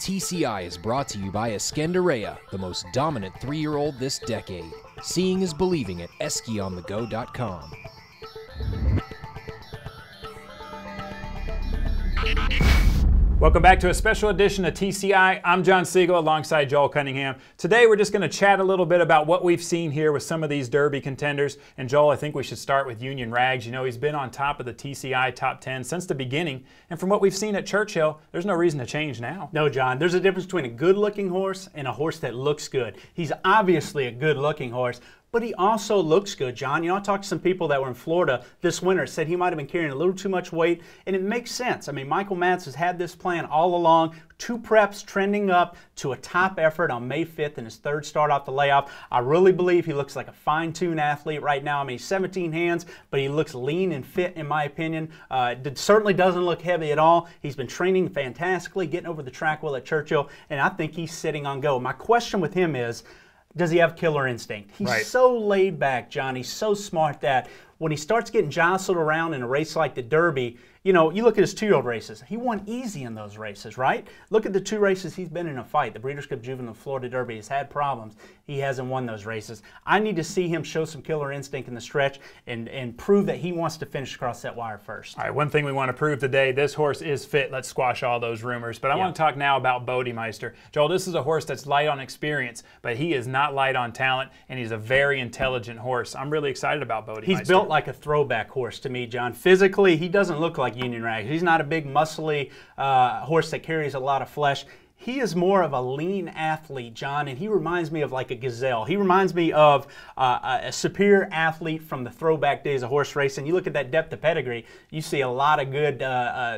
TCI is brought to you by Escandarea, the most dominant 3-year-old this decade. Seeing is believing at eskyonthego.com. Welcome back to a special edition of TCI. I'm John Siegel alongside Joel Cunningham. Today we're just going to chat a little bit about what we've seen here with some of these Derby contenders. And Joel, I think we should start with Union Rags. You know, he's been on top of the TCI top 10 since the beginning. And from what we've seen at Churchill, there's no reason to change now. No, John, there's a difference between a good-looking horse and a horse that looks good. He's obviously a good-looking horse, but he also looks good, John. You know, I talked to some people that were in Florida this winter, said he might have been carrying a little too much weight, and it makes sense. I mean, Michael Matz has had this plan all along. 2 preps trending up to a top effort on May 5th in his 3rd start off the layoff. I really believe he looks like a fine-tuned athlete right now. I mean, he's 17 hands, but he looks lean and fit, in my opinion. It certainly doesn't look heavy at all. He's been training fantastically, getting over the track well at Churchill, and I think he's sitting on go. My question with him is, does he have killer instinct? He's so laid back, John. He's so smart that when he starts getting jostled around in a race like the Derby, you know, you look at his 2-year-old races. He won easy in those races, right? Look at the 2 races he's been in a fight. The Breeders' Cup Juvenile Florida Derby has had problems. He hasn't won those races. I need to see him show some killer instinct in the stretch and prove that he wants to finish across that wire first. All right, one thing we want to prove today, this horse is fit. Let's squash all those rumors. But I want to talk now about Bodemeister. Joel, this is a horse that's light on experience, but he is not light on talent, and he's a very intelligent horse. I'm really excited about Bodemeister. He's built like a throwback horse to me, John. Physically, he doesn't look like Union Rags. He's not a big, muscly horse that carries a lot of flesh. He is more of a lean athlete, John, and he reminds me of like a gazelle. He reminds me of a superior athlete from the throwback days of horse racing. You look at that depth of pedigree, you see a lot of good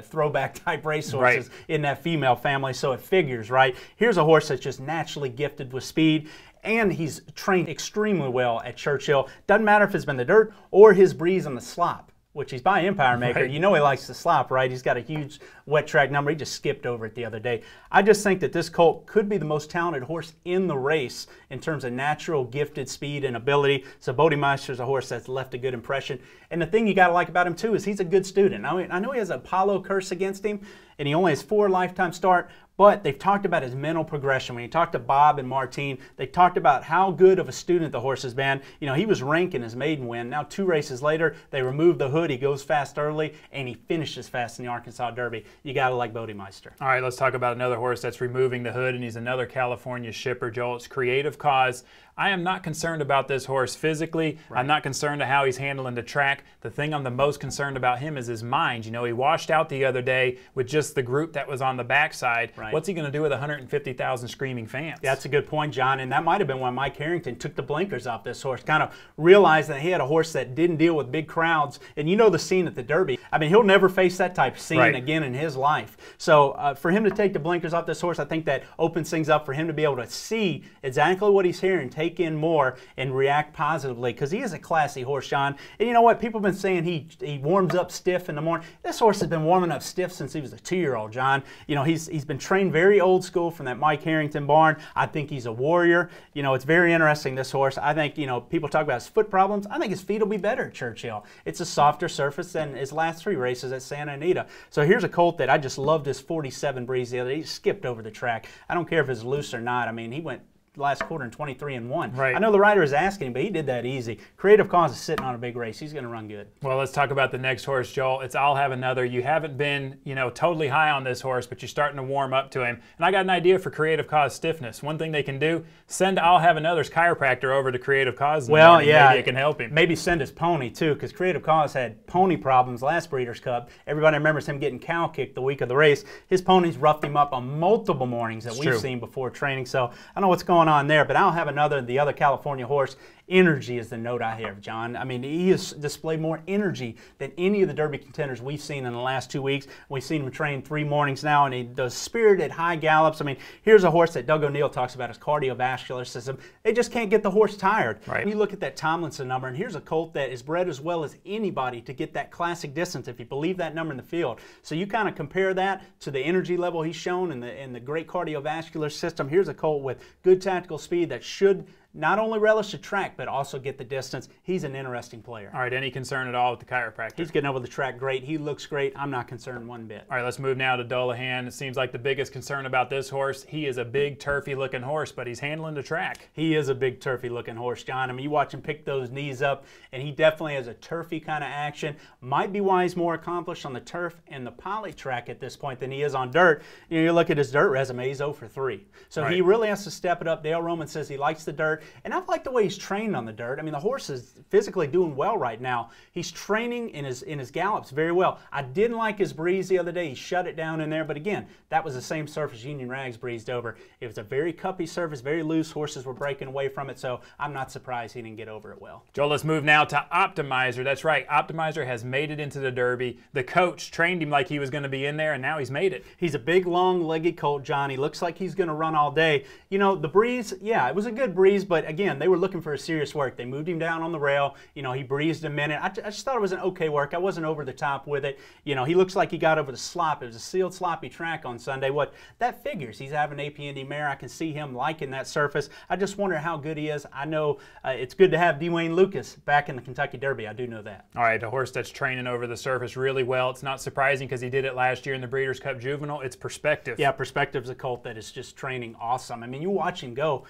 throwback type racehorses in that female family, so it figures, right? Here's a horse that's just naturally gifted with speed, and he's trained extremely well at Churchill. Doesn't matter if it's been the dirt or his breeze on the slop, which he's by Empire Maker. You know he likes to slop, right? He's got a huge wet track number. He just skipped over it the other day. I just think that this colt could be the most talented horse in the race in terms of natural gifted speed and ability. So Bodemeister's a horse that's left a good impression. And the thing you got to like about him too is he's a good student. I know he has an Apollo curse against him, and he only has 4 lifetime start, but they've talked about his mental progression. When you talked to Bob and Martine, they talked about how good of a student the horse has been. You know, he was ranked in his maiden win. Now 2 races later, they remove the hood. He goes fast early, and he finishes fast in the Arkansas Derby. You got to like Bodemeister. All right, let's talk about another horse that's removing the hood, and he's another California shipper, Joel. It's Creative Cause. I am not concerned about this horse physically. I'm not concerned of how he's handling the track. The thing I'm the most concerned about him is his mind. You know, he washed out the other day with just the group that was on the backside. What's he going to do with 150,000 screaming fans? That's a good point, John, and that might have been when Mike Harrington took the blinkers off this horse, kind of realized that he had a horse that didn't deal with big crowds. And you know the scene at the Derby. I mean, he'll never face that type of scene again in his life. So for him to take the blinkers off this horse, I think that opens things up for him to be able to see exactly what he's hearing, take in more, and react positively, because he is a classy horse, John. And you know what? People have been saying he warms up stiff in the morning. This horse has been warming up stiff since he was a 2-year-old, John. You know, he's been trained very old school from that Mike Harrington barn. I think he's a warrior. You know, it's very interesting, this horse. I think, you know, people talk about his foot problems. I think his feet will be better at Churchill. It's a softer surface than his last 3 races at Santa Anita. So here's a colt that I just loved his 47 breeze the other day. He skipped over the track. I don't care if it's loose or not. I mean, he went last quarter in 23-1. I know the rider is asking him, but he did that easy. Creative Cause is sitting on a big race. He's going to run good. Well, let's talk about the next horse, Joel. It's I'll Have Another. You haven't been, you know, totally high on this horse, but you're starting to warm up to him. And I got an idea for Creative Cause stiffness. One thing they can do, send I'll Have Another's chiropractor over to Creative Cause in the morning. Maybe it can help him. Maybe send his pony, too, because Creative Cause had pony problems last Breeders' Cup. Everybody remembers him getting cow kicked the week of the race. His ponies roughed him up on multiple mornings that we've seen before training. So I don't know what's going on there, but I'll Have Another, the other California horse. Energy is the note I hear, John. I mean, he has displayed more energy than any of the Derby contenders we've seen in the last 2 weeks. We've seen him train 3 mornings now, and he does spirited high gallops. I mean, here's a horse that Doug O'Neill talks about his cardiovascular system. They just can't get the horse tired. You look at that Tomlinson number, and here's a colt that is bred as well as anybody to get that classic distance, if you believe that number in the field. So you kind of compare that to the energy level he's shown and the great cardiovascular system. Here's a colt with good tactical speed that should not only relish the track, but also get the distance. He's an interesting player. All right, any concern at all with the chiropractor? He's getting over the track great. He looks great. I'm not concerned one bit. All right, let's move now to Dullahan. It seems like the biggest concern about this horse, he is a big turfy-looking horse, but he's handling the track. He is a big turfy-looking horse, John. I mean, you watch him pick those knees up, and he definitely has a turfy kind of action. Might be why he's more accomplished on the turf and the poly track at this point than he is on dirt. You look at his dirt resume, he's 0 for 3. So he really has to step it up. Dale Roman says he likes the dirt, and I like the way he's trained on the dirt. I mean, the horse is physically doing well right now. He's training in his gallops very well. I didn't like his breeze the other day. He shut it down in there, but again, that was the same surface Union Rags breezed over. It was a very cuppy surface, very loose. Horses were breaking away from it, so I'm not surprised he didn't get over it well. Joel, let's move now to Optimizer. That's right, Optimizer has made it into the Derby. The coach trained him like he was going to be in there, and now he's made it. He's a big, long-legged colt, John. He looks like he's going to run all day. You know, the breeze, yeah, it was a good breeze, but again, they were looking for a serious work. They moved him down on the rail. You know, he breezed a minute. I just thought it was an okay work. I wasn't over the top with it. You know, he looks like he got over the slop. It was a sealed, sloppy track on Sunday. What that figures, he's having an AP mare. I can see him liking that surface. I just wonder how good he is. I know it's good to have Dwayne Lucas back in the Kentucky Derby. I do know that. All right, a horse that's training over the surface really well. It's not surprising because he did it last year in the Breeders' Cup Juvenile. It's Perspective. Yeah, Perspective's a colt that is just training awesome. I mean, you watch him go.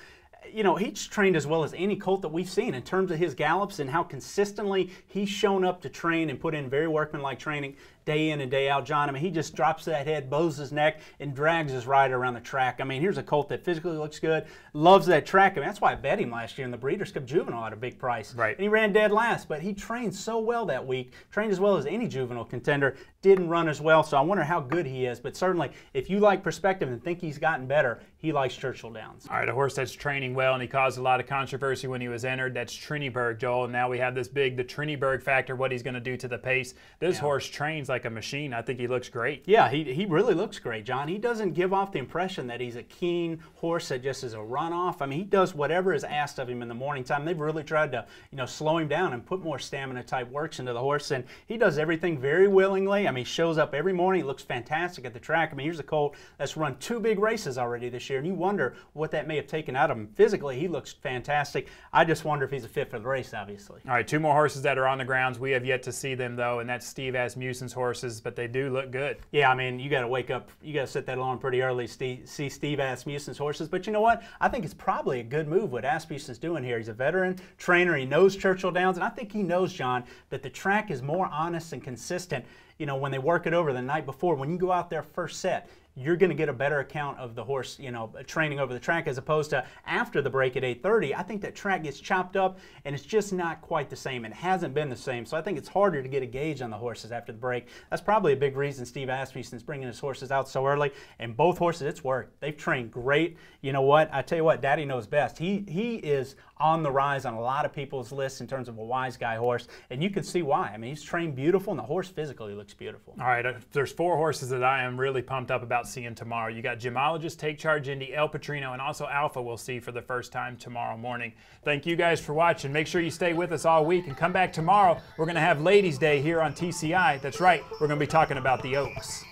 You know, he's trained as well as any colt that we've seen in terms of his gallops and how consistently he's shown up to train and put in very workmanlike training day in and day out, John. I mean, he just drops that head, bows his neck, and drags his rider around the track. I mean, here's a colt that physically looks good, loves that track. I mean, that's why I bet him last year in the Breeders' Cup Juvenile at a big price. Right. And he ran dead last, but he trained so well that week, trained as well as any juvenile contender, didn't run as well, so I wonder how good he is. But certainly, if you like Perspective and think he's gotten better, he likes Churchill Downs. All right, a horse that's training well, and he caused a lot of controversy when he was entered. That's Trinniberg, Joel. And now we have this the Trinniberg factor, what he's going to do to the pace. This horse trains like a machine. I think he looks great. Yeah, he really looks great, John. He doesn't give off the impression that he's a keen horse that just is a runoff. I mean, he does whatever is asked of him in the morning time. They've really tried to, you know, slow him down and put more stamina type works into the horse, and he does everything very willingly. I mean, he shows up every morning. He looks fantastic at the track. I mean, here's a colt that's run 2 big races already this year, and you wonder what that may have taken out of him. Physically, he looks fantastic. I just wonder if he's a fit for the race, obviously. All right, 2 more horses that are on the grounds. We have yet to see them, though, and that's Steve Asmussen's horses, but they do look good. Yeah, I mean, you got to wake up, you got to set that alarm pretty early to see Steve Asmussen's horses. But you know what? I think it's probably a good move what Asmussen's doing here. He's a veteran trainer. He knows Churchill Downs, and I think he knows, John, that the track is more honest and consistent, you know, when they work it over the night before. When you go out there first set, you're going to get a better account of the horse, you know, training over the track as opposed to after the break at 8:30. I think that track gets chopped up and it's just not quite the same. It hasn't been the same. So I think it's harder to get a gauge on the horses after the break. That's probably a big reason Steve Asmussen's bringing his horses out so early. And both horses, it's worked. They've trained great. You know what? I tell you what, Daddy knows best. He is on the rise on a lot of people's lists in terms of a wise guy horse. And you can see why. I mean, he's trained beautiful and the horse physically looks beautiful. All right, there's 4 horses that I am really pumped up about seeing tomorrow. You got Gemologist, Take Charge Indy, El Patrino, and also Alpha we'll see for the first time tomorrow morning. Thank you guys for watching. Make sure you stay with us all week and come back tomorrow. We're going to have Ladies' Day here on TCI. That's right, we're going to be talking about the Oaks.